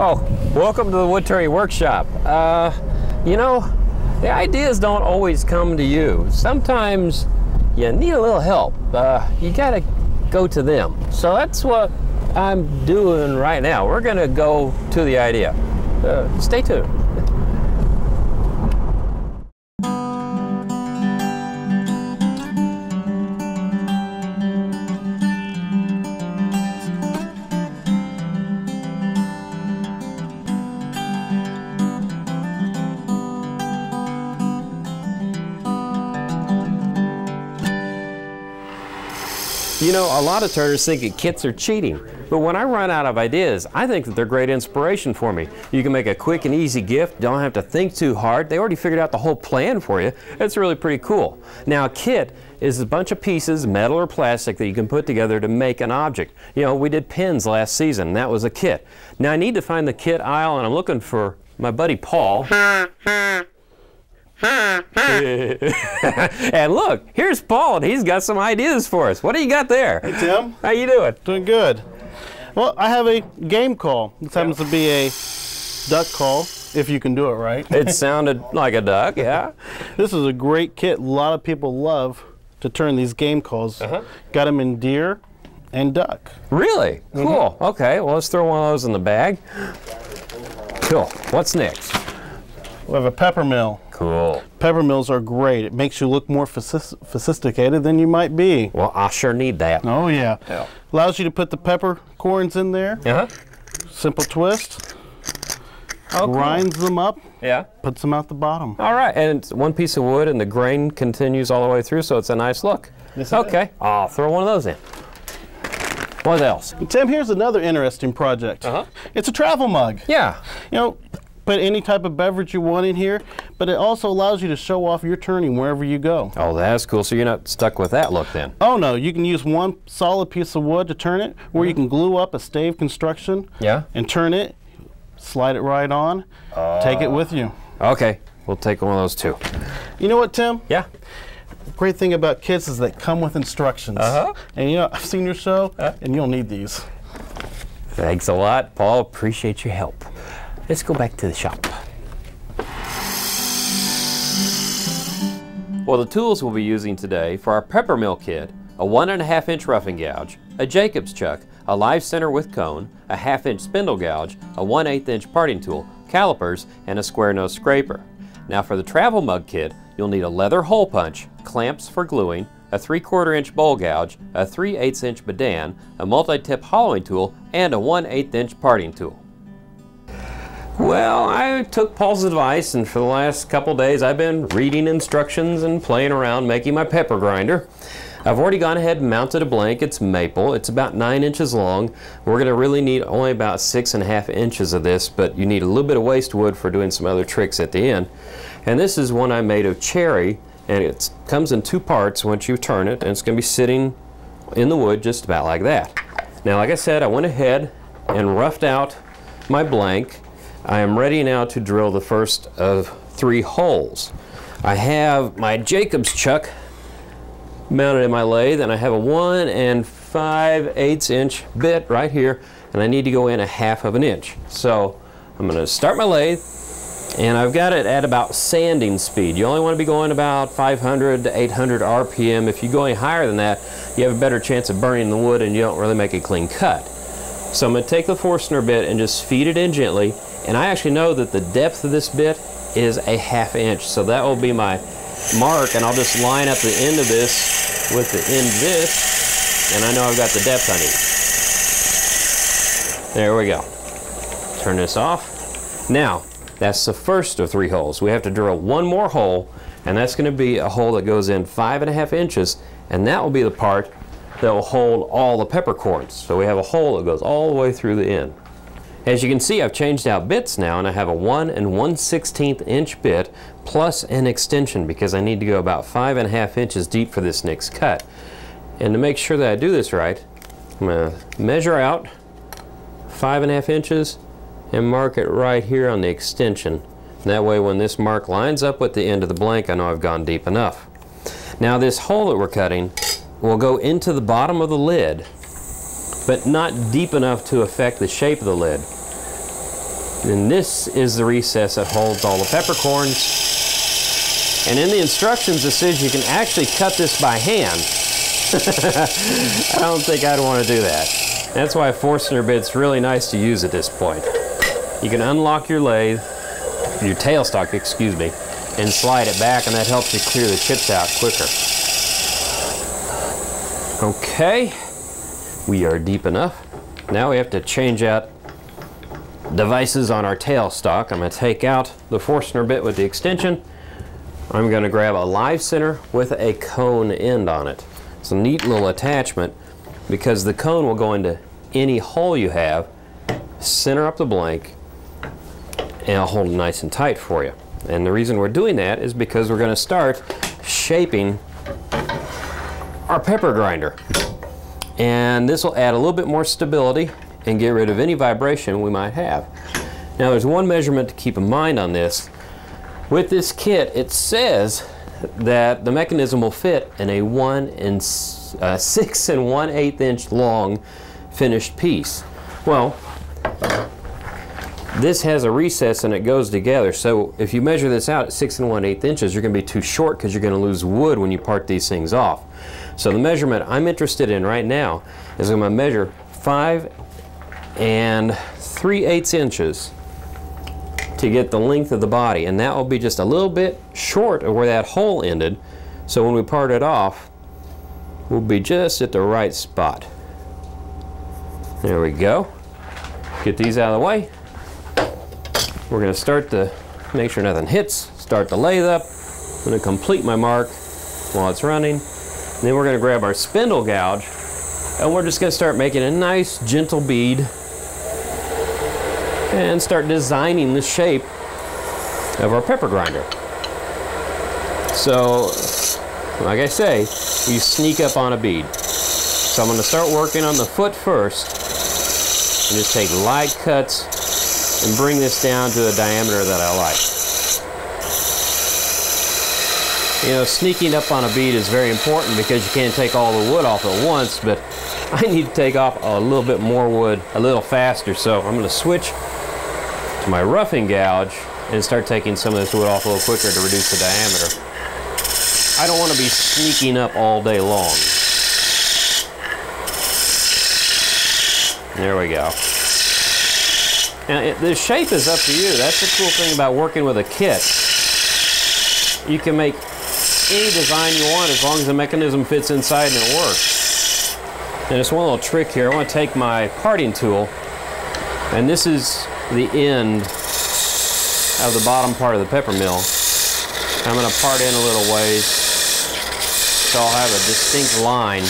Oh, welcome to the Woodturning workshop. You know, the ideas don't always come to you. Sometimes you need a little help. You gotta go to them. So that's what I'm doing right now. We're gonna go to the idea. Stay tuned. You know, a lot of turners think that kits are cheating, but when I run out of ideas, I think that they're great inspiration for me. You can make a quick and easy gift, don't have to think too hard. They already figured out the whole plan for you. It's really pretty cool. Now, a kit is a bunch of pieces, metal or plastic, that you can put together to make an object. You know, we did pins last season, and that was a kit. Now, I need to find the kit aisle, and I'm looking for my buddy Paul. And look, here's Paul, and he's got some ideas for us. What do you got there? Hey, Tim. How you doing? Doing good. Well, I have a game call. This happens to be a duck call, if you can do it right. It sounded like a duck, yeah. This is a great kit. A lot of people love to turn these game calls. Got them in deer and duck. Really? Cool. Okay, well, let's throw one of those in the bag. Cool. What's next? We have a pepper mill. Cool. Pepper mills are great. It makes you look more sophisticated than you might be. Well, I sure need that. Oh, yeah. Allows you to put the peppercorns in there. Simple twist. Grinds them up. Puts them out the bottom. All right, and it's one piece of wood, and the grain continues all the way through, so it's a nice look. Okay, I'll throw one of those in. What else? Tim, here's another interesting project. It's a travel mug. Yeah. You know, put any type of beverage you want in here, but it also allows you to show off your turning wherever you go. Oh, that's cool. So you're not stuck with that look then? Oh, no. You can use one solid piece of wood to turn it, or you can glue up a stave construction and turn it, slide it right on, take it with you. Okay. We'll take one of those too. You know what, Tim? Yeah. The great thing about kits is they come with instructions. And you know, I've seen your show, and you'll need these. Thanks a lot, Paul. Appreciate your help. Let's go back to the shop. Well, the tools we'll be using today for our pepper mill kit: a 1.5 inch roughing gouge, a Jacob's chuck, a live center with cone, a 1/2 inch spindle gouge, a 1/8 inch parting tool, calipers, and a square nose scraper. Now for the travel mug kit, you'll need a leather hole punch, clamps for gluing, a 3/4 inch bowl gouge, a 3/8 inch Bedan, a multi-tip hollowing tool, and a 1/8 inch parting tool. Well, I took Paul's advice, and for the last couple days I've been reading instructions and playing around making my pepper grinder. I've already gone ahead and mounted a blank. It's maple. It's about 9 inches long. We're going to really need only about 6.5 inches of this, but you need a little bit of waste wood for doing some other tricks at the end. And this is one I made of cherry, and it comes in 2 parts once you turn it, and it's going to be sitting in the wood just about like that. Now, like I said, I went ahead and roughed out my blank. I am ready now to drill the first of 3 holes. I have my Jacob's chuck mounted in my lathe, and I have a 1 5/8 inch bit right here, and I need to go in 1/2 inch. So I'm going to start my lathe, and I've got it at about sanding speed. You only want to be going about 500 to 800 RPM. If you go any higher than that, you have a better chance of burning the wood, and you don't really make a clean cut. So I'm going to take the Forstner bit and just feed it in gently, and I actually know that the depth of this bit is 1/2 inch, so that will be my mark, and I'll just line up the end of this with the end of this, and I know I've got the depth I need. There we go. Turn this off. Now, that's the first of 3 holes. We have to drill 1 more hole, and that's going to be a hole that goes in 5.5 inches, and that will be the part that will hold all the peppercorns. So we have a hole that goes all the way through the end. As you can see, I've changed out bits now, and I have a 1 1/16 inch bit plus an extension because I need to go about 5.5 inches deep for this next cut. And to make sure that I do this right, I'm going to measure out 5.5 inches and mark it right here on the extension. And that way when this mark lines up with the end of the blank, I know I've gone deep enough. Now this hole that we're cutting will go into the bottom of the lid, but not deep enough to affect the shape of the lid. And this is the recess that holds all the peppercorns. And in the instructions it says you can actually cut this by hand. I don't think I'd want to do that. That's why a Forstner bit's really nice to use at this point. You can unlock your lathe, your tailstock, excuse me, and slide it back, and that helps you clear the chips out quicker. Okay, we are deep enough. Now we have to change out devices on our tailstock. I'm going to take out the Forstner bit with the extension. I'm going to grab a live center with a cone end on it. It's a neat little attachment because the cone will go into any hole you have, center up the blank, and it'll hold it nice and tight for you. And the reason we're doing that is because we're going to start shaping our pepper grinder. And this will add a little bit more stability and get rid of any vibration we might have. Now there's one measurement to keep in mind on this. With this kit, it says that the mechanism will fit in a 6 1/8 inch long finished piece. Well, this has a recess and it goes together, so if you measure this out at 6 1/8 inches, you're going to be too short because you're going to lose wood when you part these things off. So the measurement I'm interested in right now is I'm going to measure 5 3/8 inches to get the length of the body, and that will be just a little bit short of where that hole ended, so when we part it off we'll be just at the right spot. There we go. Get these out of the way. We're going to start to make sure nothing hits, start the lathe up. I'm going to complete my mark while it's running. And then we're going to grab our spindle gouge and we're just going to start making a nice gentle bead and start designing the shape of our pepper grinder. So, like I say, you sneak up on a bead. So I'm going to start working on the foot first and just take light cuts and bring this down to a diameter that I like. You know, sneaking up on a bead is very important because you can't take all the wood off at once, but I need to take off a little bit more wood a little faster, so I'm going to switch to my roughing gouge and start taking some of this wood off a little quicker to reduce the diameter. I don't want to be sneaking up all day long. There we go. Now, the shape is up to you. That's the cool thing about working with a kit. You can make any design you want as long as the mechanism fits inside and it works. And just one little trick here. I want to take my parting tool, and this is the end of the bottom part of the pepper mill. I'm going to part in a little ways so I'll have a distinct line,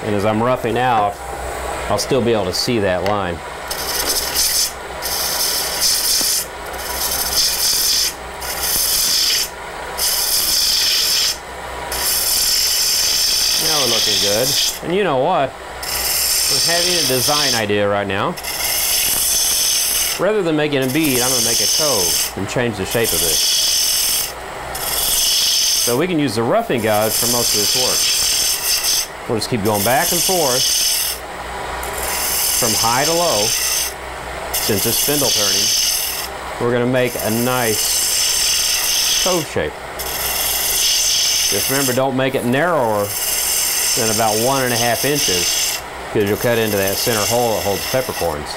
and as I'm roughing out I'll still be able to see that line. Now we're looking good. And you know what? I'm having a design idea right now. Rather than making a bead, I'm going to make a cove and change the shape of this. So we can use the roughing gouge for most of this work. We'll just keep going back and forth from high to low. Since it's spindle turning, we're going to make a nice cove shape. Just remember, don't make it narrower than about 1.5 inches because you'll cut into that center hole that holds peppercorns.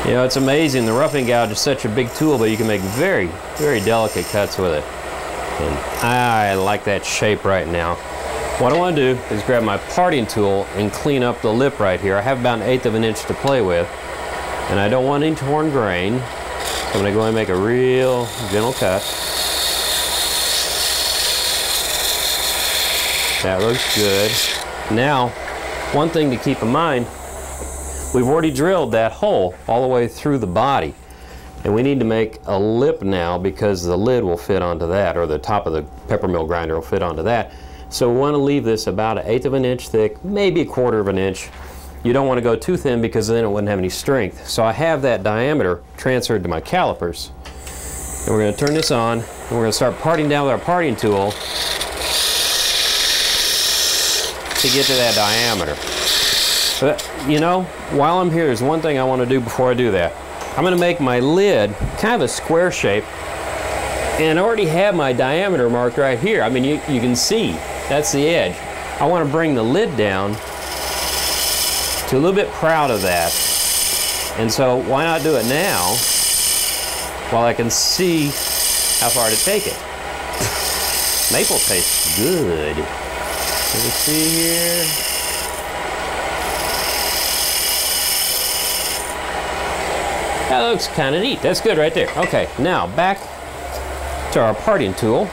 You know, it's amazing. The roughing gouge is such a big tool, but you can make very, very delicate cuts with it. And I like that shape right now. What I want to do is grab my parting tool and clean up the lip right here. I have about 1/8 of an inch to play with, and I don't want any torn grain. So I'm going to go and make a real gentle cut. That looks good. Now, one thing to keep in mind, we've already drilled that hole all the way through the body, and we need to make a lip now because the lid will fit onto that, or the top of the pepper mill grinder will fit onto that. So we want to leave this about 1/8 of an inch thick, maybe 1/4 of an inch. You don't want to go too thin because then it wouldn't have any strength. So I have that diameter transferred to my calipers. And we're going to turn this on, and we're going to start parting down with our parting tool to get to that diameter. But, you know, while I'm here, there's one thing I want to do before I do that. I'm going to make my lid kind of a square shape, and I already have my diameter marked right here. I mean, you can see that's the edge. I want to bring the lid down to a little bit proud of that, and so why not do it now while I can see how far to take it. Maple tastes good. Let me see here. That looks kind of neat. That's good right there. Okay, now back to our parting tool.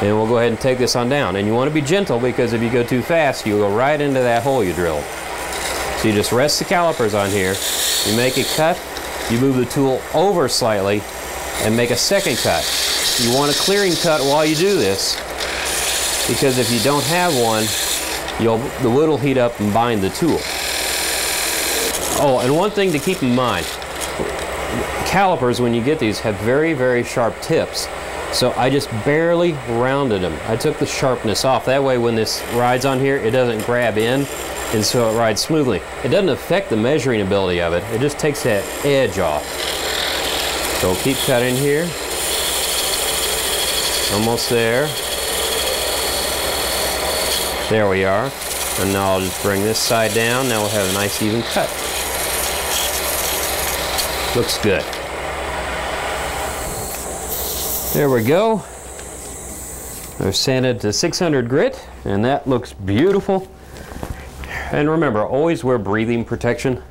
And we'll go ahead and take this on down. And you want to be gentle, because if you go too fast, you'll go right into that hole you drilled. So you just rest the calipers on here. You make a cut. You move the tool over slightly and make a second cut. You want a clearing cut while you do this, because if you don't have one, the wood will heat up and bind the tool. Oh, and one thing to keep in mind, calipers, when you get these, have very, very sharp tips. So I just barely rounded them. I took the sharpness off. That way when this rides on here, it doesn't grab in, and so it rides smoothly. It doesn't affect the measuring ability of it. It just takes that edge off. So we'll keep cutting here. Almost there. There we are. And now I'll just bring this side down. Now we'll have a nice even cut. Looks good. There we go. I've sanded to 600 grit, and that looks beautiful. And remember, always wear breathing protection.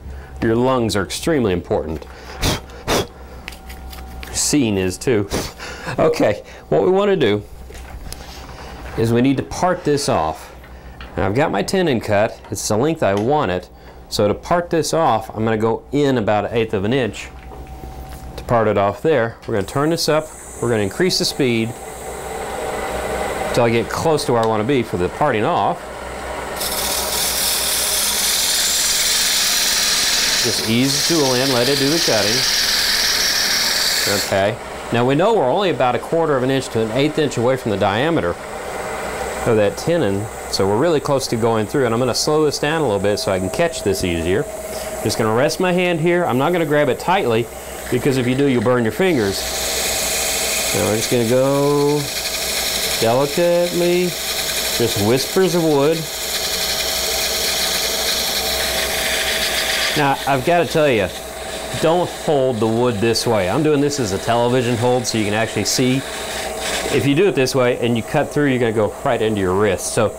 Your lungs are extremely important. Seeing is too. Okay, what we want to do is we need to part this off. Now I've got my tenon cut. It's the length I want it. So to part this off, I'm going to go in about 1/8 of an inch to part it off there. We're going to turn this up. We're going to increase the speed until I get close to where I want to be for the parting off. Just ease the tool in, let it do the cutting. Okay. Now we know we're only about 1/4 of an inch to 1/8 inch away from the diameter of that tenon, so we're really close to going through, and I'm going to slow this down a little bit so I can catch this easier. Just going to rest my hand here. I'm not going to grab it tightly, because if you do, you'll burn your fingers. Now we're just going to go delicately, just whispers of wood. Now, I've got to tell you, don't hold the wood this way. I'm doing this as a television hold so you can actually see. If you do it this way and you cut through, you're going to go right into your wrist. So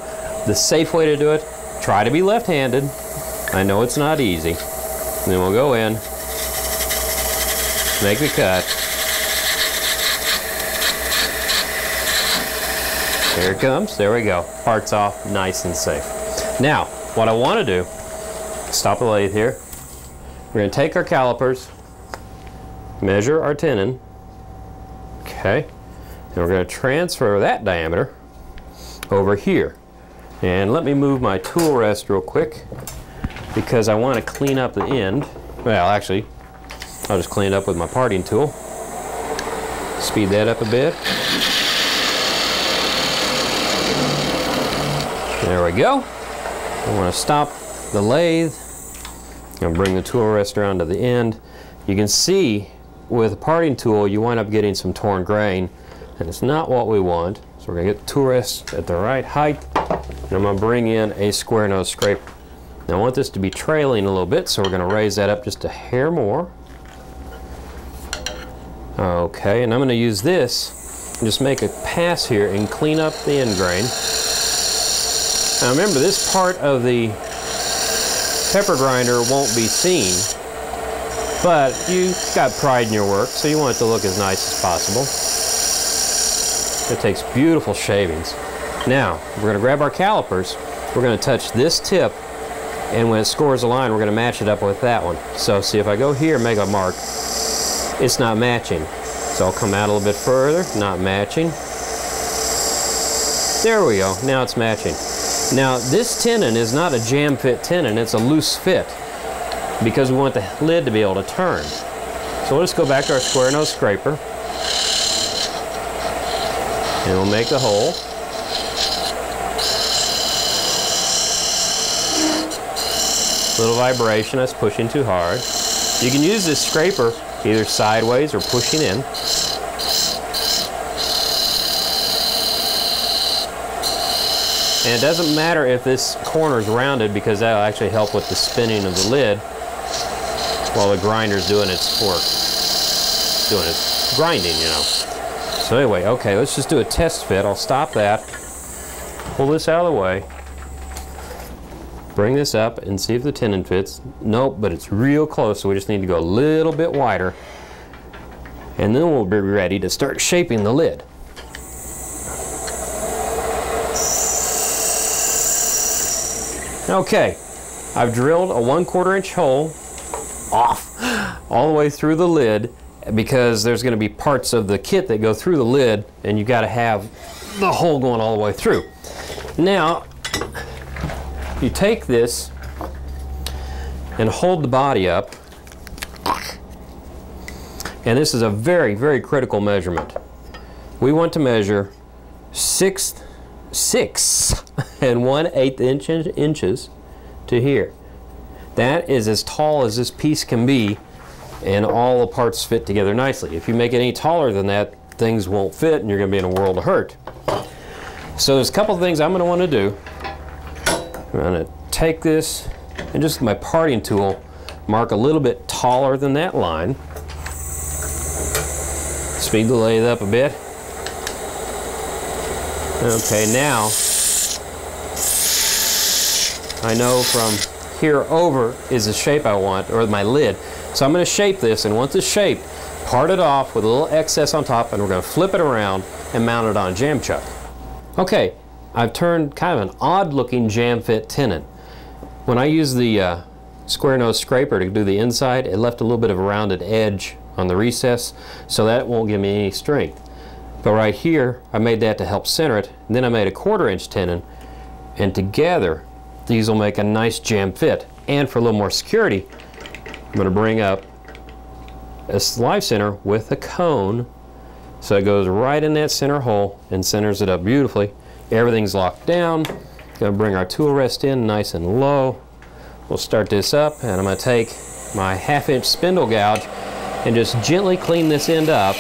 the safe way to do it, try to be left-handed. I know it's not easy. And then we'll go in, make the cut. There it comes. There we go. Part's off, nice and safe. Now, what I want to do, stop the lathe here. We're going to take our calipers, measure our tenon, okay, and we're going to transfer that diameter over here. And let me move my tool rest real quick, because I want to clean up the end. Well, actually, I'll just clean it up with my parting tool. Speed that up a bit. There we go. I want to stop the lathe. I'm going to bring the tool rest around to the end. You can see with a parting tool you wind up getting some torn grain, and it's not what we want. So we're going to get the tool rest at the right height, and I'm going to bring in a square nose scraper. Now I want this to be trailing a little bit, so we're going to raise that up just a hair more. Okay, and I'm going to use this and just make a pass here and clean up the end grain. Now remember, this part of the pepper grinder won't be seen, but you got pride in your work, so you want it to look as nice as possible. It takes beautiful shavings. Now, we're going to grab our calipers, we're going to touch this tip, and when it scores a line, we're going to match it up with that one. So see, if I go here and make a mark, it's not matching. So I'll come out a little bit further, not matching. There we go, now it's matching. Now this tenon is not a jam fit tenon, it's a loose fit, because we want the lid to be able to turn. So we'll just go back to our square nose scraper, and we'll make the hole. Little vibration, that's pushing too hard. You can use this scraper either sideways or pushing in. And it doesn't matter if this corner is rounded, because that'll actually help with the spinning of the lid while the grinder's doing its work, doing its grinding, you know. So anyway, okay, let's just do a test fit. I'll stop that, pull this out of the way, bring this up and see if the tenon fits. Nope, but it's real close, so we just need to go a little bit wider. And then we'll be ready to start shaping the lid. Okay, I've drilled a 1/4 inch hole off all the way through the lid, because there's going to be parts of the kit that go through the lid, and you got to have the hole going all the way through. Now, you take this and hold the body up, and this is a very, very critical measurement. We want to measure 6 1/8 inches to here. That is as tall as this piece can be, and all the parts fit together nicely. If you make it any taller than that, things won't fit and you're going to be in a world of hurt. So there's a couple of things I'm going to want to do. I'm going to take this and just with my parting tool mark a little bit taller than that line. Speed the lathe up a bit. Okay, now I know from here over is the shape I want, or my lid. So I'm going to shape this, and once it's shaped, part it off with a little excess on top, and we're going to flip it around and mount it on a jam chuck. Okay, I've turned kind of an odd looking jam fit tenon. When I used the square nose scraper to do the inside, it left a little bit of a rounded edge on the recess, so that won't give me any strength. But right here, I made that to help center it, and then I made a 1/4 inch tenon, and together these will make a nice jam fit. And for a little more security, I'm going to bring up a live center with a cone, so it goes right in that center hole and centers it up beautifully. Everything's locked down. Going to bring our tool rest in nice and low. We'll start this up, and I'm going to take my 1/2 inch spindle gouge and just gently clean this end up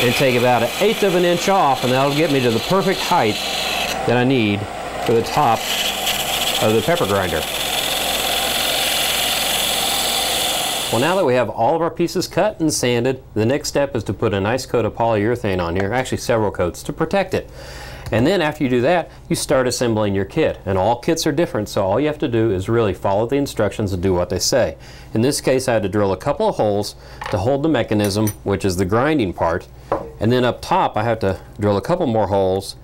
and take about 1/8 of an inch off, and that'll get me to the perfect height that I need for the top of the pepper grinder. Well, now that we have all of our pieces cut and sanded, the next step is to put a nice coat of polyurethane on here, actually several coats, to protect it. And then after you do that, you start assembling your kit. And all kits are different, so all you have to do is really follow the instructions and do what they say. In this case, I had to drill a couple of holes to hold the mechanism, which is the grinding part. And then up top, I have to drill a couple more holes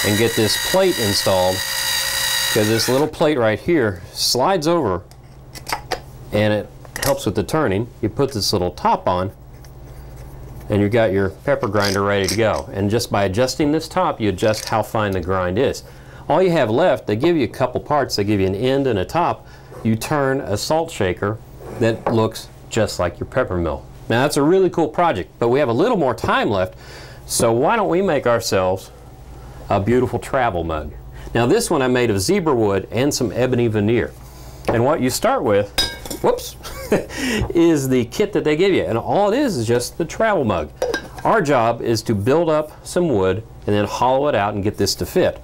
and get this plate installed, because this little plate right here slides over and it helps with the turning. You put this little top on and you got your pepper grinder ready to go. And just by adjusting this top, you adjust how fine the grind is. All you have left, they give you a couple parts. They give you an end and a top. You turn a salt shaker that looks just like your pepper mill. Now that's a really cool project, but we have a little more time left, so why don't we make ourselves a beautiful travel mug. Now this one I made of zebra wood and some ebony veneer. And what you start with, whoops, is the kit that they give you. And all it is just the travel mug. Our job is to build up some wood and then hollow it out and get this to fit.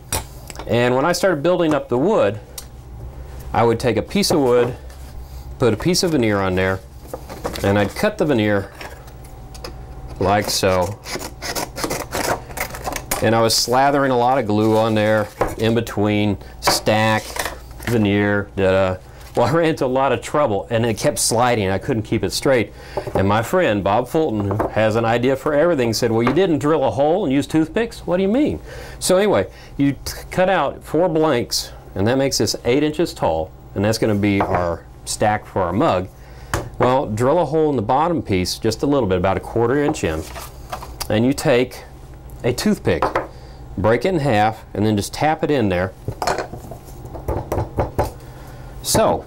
And when I started building up the wood, I would take a piece of wood, put a piece of veneer on there, and I'd cut the veneer like so. And I was slathering a lot of glue on there in between, stack, veneer, da-da. Well, I ran into a lot of trouble, and it kept sliding. I couldn't keep it straight. And my friend, Bob Fulton, who has an idea for everything, said, well, you didn't drill a hole and use toothpicks? What do you mean? So anyway, you cut out 4 blanks, and that makes this 8 inches tall, and that's going to be our stack for our mug. Well, drill a hole in the bottom piece, just a little bit, about 1/4 inch in, and you take a toothpick, break it in half, and then just tap it in there. So,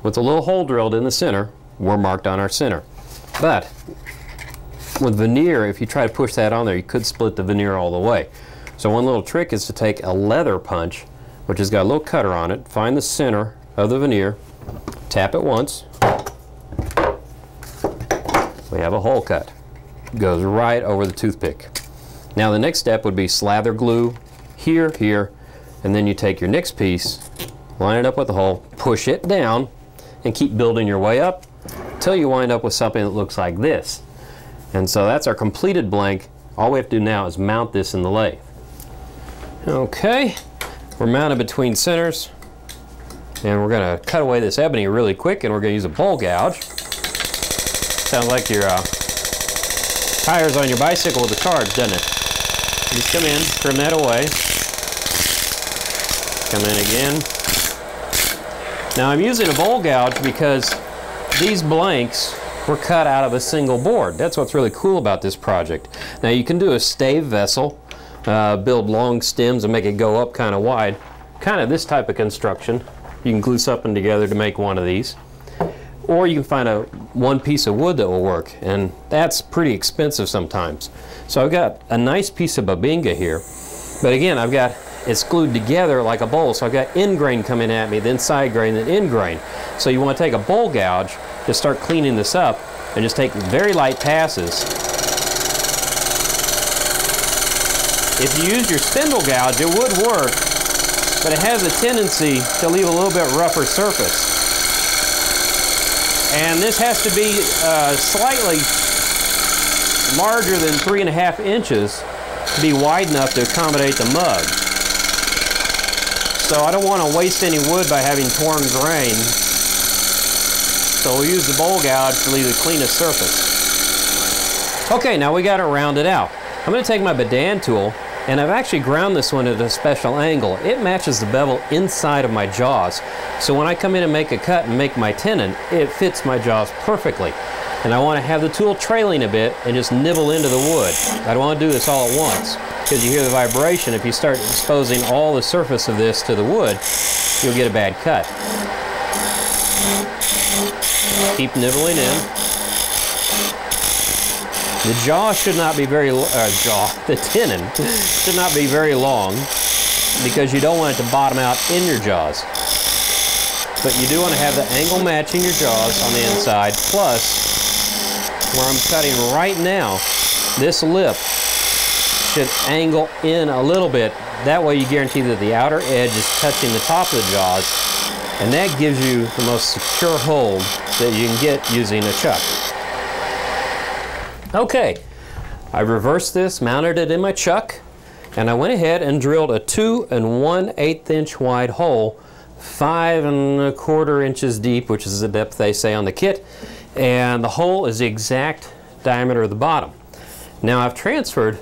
with a little hole drilled in the center, we're marked on our center. But with veneer, if you try to push that on there, you could split the veneer all the way. So one little trick is to take a leather punch, which has got a little cutter on it, find the center of the veneer, tap it once. We have a hole cut. Goes right over the toothpick. Now the next step would be slather glue here, here, and then you take your next piece, line it up with the hole, push it down, and keep building your way up until you wind up with something that looks like this. And so that's our completed blank. All we have to do now is mount this in the lathe. Okay, we're mounted between centers, and we're going to cut away this ebony really quick, and we're going to use a bowl gouge. Sounds like your tires on your bicycle with a charge, doesn't it? Just come in, trim that away. Come in again. Now I'm using a bowl gouge because these blanks were cut out of a single board. That's what's really cool about this project. Now you can do a stave vessel, build long stems and make it go up kind of wide. Kind of this type of construction. You can glue something together to make one of these. Or you can find one piece of wood that will work, and that's pretty expensive sometimes. So I've got a nice piece of babinga here, but again it's glued together like a bowl, so I've got end grain coming at me, then side grain, then end grain. So you want to take a bowl gouge to start cleaning this up and just take very light passes. If you use your spindle gouge, it would work, but it has a tendency to leave a little bit rougher surface. And this has to be slightly larger than 3.5 inches to be wide enough to accommodate the mug. So I don't want to waste any wood by having torn grain. So we'll use the bowl gouge to leave the cleanest surface. Okay, now we got it rounded out. I'm going to take my Bedan tool, and I've actually ground this one at a special angle. It matches the bevel inside of my jaws. So when I come in and make a cut and make my tenon, it fits my jaws perfectly. And I want to have the tool trailing a bit and just nibble into the wood. I don't want to do this all at once, because you hear the vibration. If you start exposing all the surface of this to the wood, you'll get a bad cut. Keep nibbling in. The jaw should not be very, the tenon should not be very long, because you don't want it to bottom out in your jaws. But you do want to have the angle matching your jaws on the inside, plus where I'm cutting right now, this lip should angle in a little bit. That way you guarantee that the outer edge is touching the top of the jaws, and that gives you the most secure hold that you can get using a chuck. Okay, I reversed this, mounted it in my chuck, and I went ahead and drilled a 2 1/8 inch wide hole, 5 1/4 inches deep, which is the depth they say on the kit, and the hole is the exact diameter of the bottom. Now I've transferred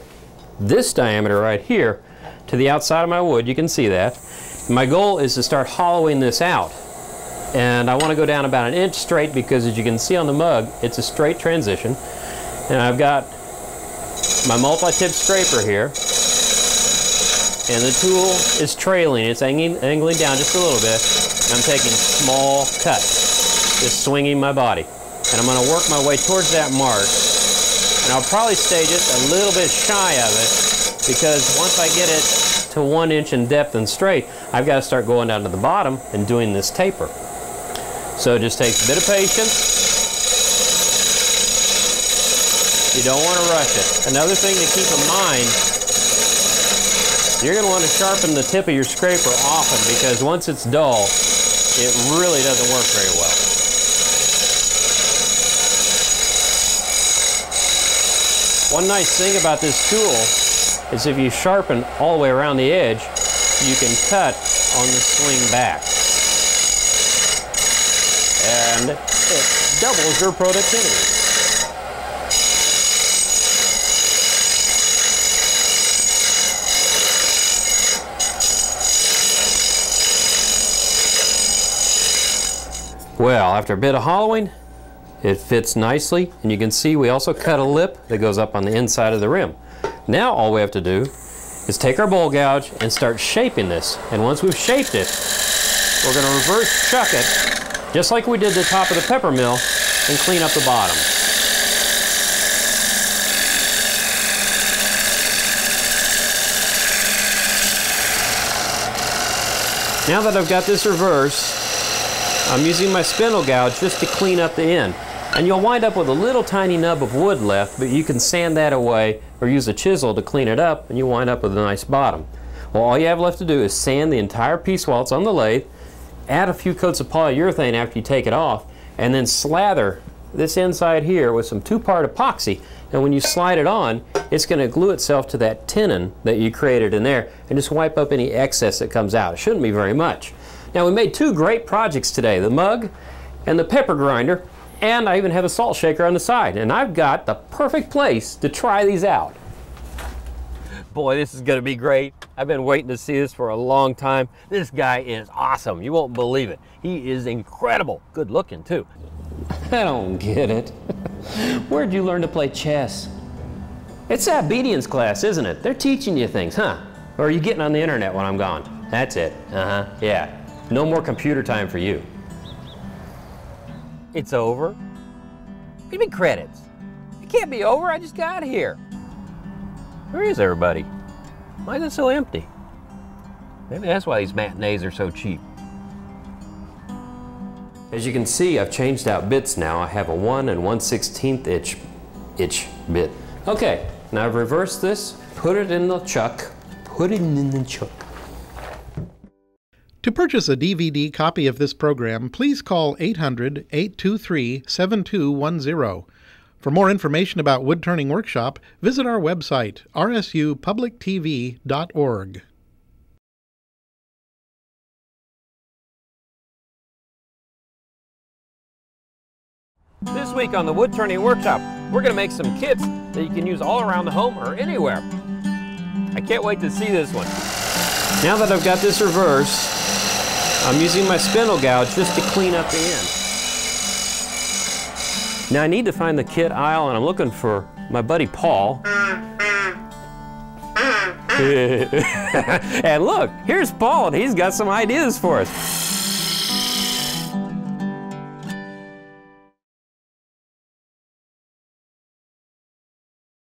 this diameter right here to the outside of my wood. You can see that. My goal is to start hollowing this out, and I want to go down about 1 inch straight, because as you can see on the mug, it's a straight transition. And I've got my multi-tip scraper here, and the tool is trailing. It's angling down just a little bit. I'm taking small cuts, just swinging my body. And I'm going to work my way towards that mark. And I'll probably stay just a little bit shy of it, because once I get it to 1 inch in depth and straight, I've got to start going down to the bottom and doing this taper. So it just takes a bit of patience. You don't want to rush it. Another thing to keep in mind, you're going to want to sharpen the tip of your scraper often, because once it's dull, it really doesn't work very well. One nice thing about this tool is if you sharpen all the way around the edge, you can cut on the swing back. And it doubles your productivity. Well, after a bit of hollowing, it fits nicely, and you can see we also cut a lip that goes up on the inside of the rim. Now all we have to do is take our bowl gouge and start shaping this. And once we've shaped it, we're going to reverse chuck it, just like we did the top of the pepper mill, and clean up the bottom. Now that I've got this reversed, I'm using my spindle gouge just to clean up the end. And you'll wind up with a little tiny nub of wood left, but you can sand that away or use a chisel to clean it up, and you wind up with a nice bottom. Well, all you have left to do is sand the entire piece while it's on the lathe, add a few coats of polyurethane after you take it off, and then slather this inside here with some 2-part epoxy. And when you slide it on, it's going to glue itself to that tenon that you created in there and just wipe up any excess that comes out. It shouldn't be very much. Now, we made 2 great projects today, the mug and the pepper grinder, and I even have a salt shaker on the side. And I've got the perfect place to try these out. Boy, this is going to be great. I've been waiting to see this for a long time. This guy is awesome. You won't believe it. He is incredible. Good looking, too. I don't get it. Where'd you learn to play chess? It's that Bedan's class, isn't it? They're teaching you things, huh? Or are you getting on the internet when I'm gone? That's it. Yeah. No more computer time for you. It's over? What do you mean credits? It can't be over. I just got here. Where is everybody? Why is it so empty? Maybe that's why these matinees are so cheap. As you can see, I've changed out bits now. I have a 1 1/16 inch bit. Okay, now I've reversed this, put it in the chuck, To purchase a DVD copy of this program, please call 800-823-7210. For more information about Woodturning Workshop, visit our website, rsupublictv.org. This week on the Woodturning Workshop, we're going to make some kits that you can use all around the home or anywhere. I can't wait to see this one. Now that I've got this reversed, I'm using my spindle gouge just to clean up the end. Now I need to find the kit aisle, and I'm looking for my buddy Paul. And look, here's Paul, and he's got some ideas for us.